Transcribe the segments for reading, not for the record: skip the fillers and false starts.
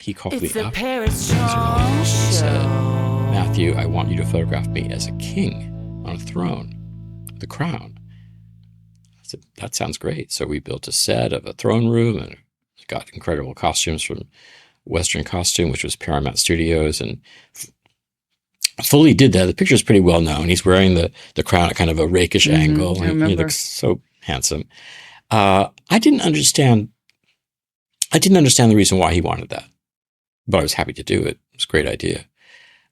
he called It's me the up Paris in his early Chong years and said, Show. Matthew, I want you to photograph me as a king on a throne, the crown. I said, that sounds great. So we built a set of a throne room and got incredible costumes from Western Costume, which was Paramount Studios, and fully did that. The picture's pretty well known. He's wearing the crown at kind of a rakish angle. I And he remember. looks so handsome. I didn't understand the reason why he wanted that, but I was happy to do it. It was a great idea.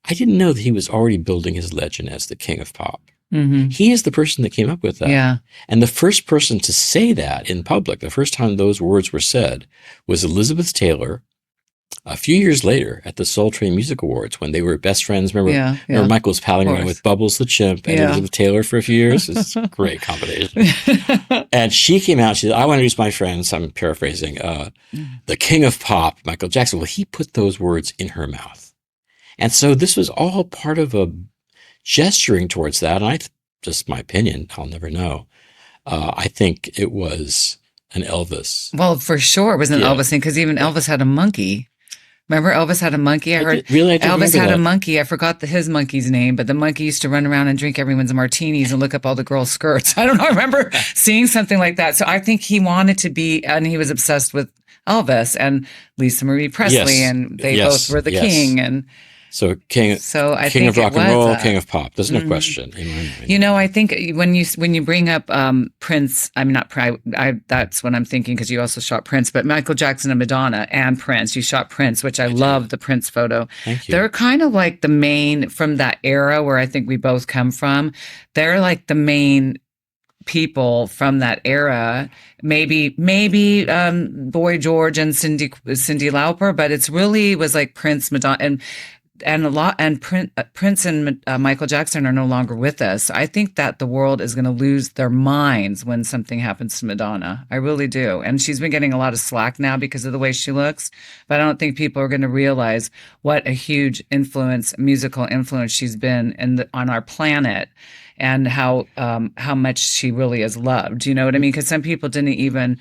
I didn't know that he was already building his legend as the king of pop. He is the person that came up with that. Yeah. And the first person to say that in public, the first time those words were said, was Elizabeth Taylor a few years later at the Soul Train Music Awards when they were best friends. Remember Michael was palling around with Bubbles the Chimp and Elizabeth Taylor for a few years? It's a great combination. And she came out, she said, I want to introduce my friends, I'm paraphrasing, the king of pop, Michael Jackson. Well, he put those words in her mouth. And so this was all part of a gesturing towards that. And just my opinion, I'll never know. I think it was an Elvis. Well, for sure it was an Elvis thing, because even Elvis had a monkey. Remember Elvis had a monkey? I heard Elvis had a monkey. I forgot his monkey's name, but the monkey used to run around and drink everyone's martinis and look up all the girls' skirts. I don't know. I remember seeing something like that. So I think he wanted to be, and he was obsessed with Elvis and Lisa Marie Presley, and they both were the king. And so king of rock and roll, king of pop. There's no question. You know, I think when you bring up Prince, that's what I'm thinking, because you also shot Prince, but Michael Jackson and Madonna and Prince. You shot Prince, which I love the Prince photo. Thank you. They're kind of like the main, from that era where I think we both come from. They're like the main people from that era. Maybe Boy George and Cyndi Lauper, but it's really was like Prince, Madonna, and Prince and Michael Jackson are no longer with us. I think that the world is going to lose their minds when something happens to Madonna. I really do. And she's been getting a lot of slack now because of the way she looks, but I don't think people are going to realize what a huge musical influence she's been on our planet, and how much she really is loved. You know what I mean? Because some people didn't even.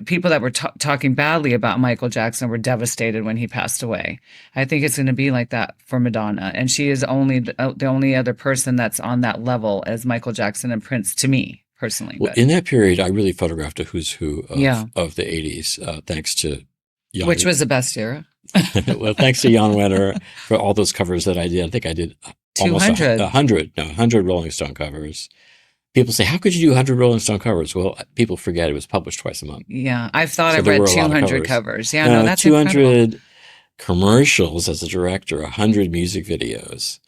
People that were talking badly about Michael Jackson were devastated when he passed away. I think it's going to be like that for Madonna, and she is only the only other person that's on that level as Michael Jackson and Prince to me personally. Well, in that period, I really photographed a who's who of the 80s, thanks to Jan. Which was the best era. Well, thanks to Jan Wenner for all those covers that I did. I think I did almost 100 Rolling Stone covers. People say, how could you do 100 Rolling Stone covers? Well, people forget it was published twice a month. Yeah, I've thought I've read 200 covers. Yeah, no, that's 200 incredible. Commercials as a director, 100 music videos.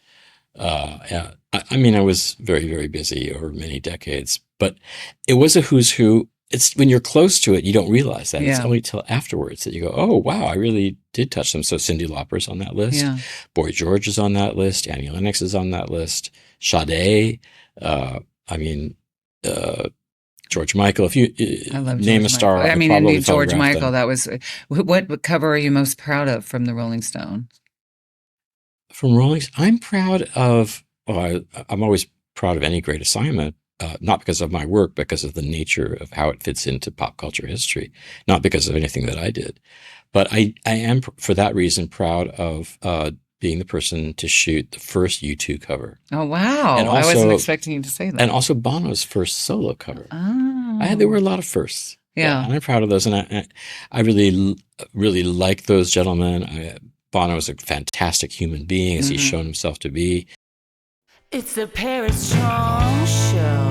I mean, I was very, very busy over many decades, but it was a who's who. It's when you're close to it, you don't realize that. It's only till afterwards that you go, oh, wow, I really did touch them. So Cyndi Lauper's on that list. Yeah. Boy George is on that list. Annie Lennox is on that list. Sade. George Michael. If you name a star, I mean, George Michael. That was what cover are you most proud of from the Rolling Stones? From Rolling, I'm proud of. Well, I'm always proud of any great assignment, not because of my work, because of the nature of how it fits into pop culture history, not because of anything that I did. But I am, for that reason, proud of being the person to shoot the first U2 cover. Oh, wow. And also, I wasn't expecting you to say that. And also Bono's first solo cover. Oh. There were a lot of firsts. Yeah. And I'm proud of those. And I really, really like those gentlemen. Bono is a fantastic human being, as he's shown himself to be. It's the Paris Chong Show.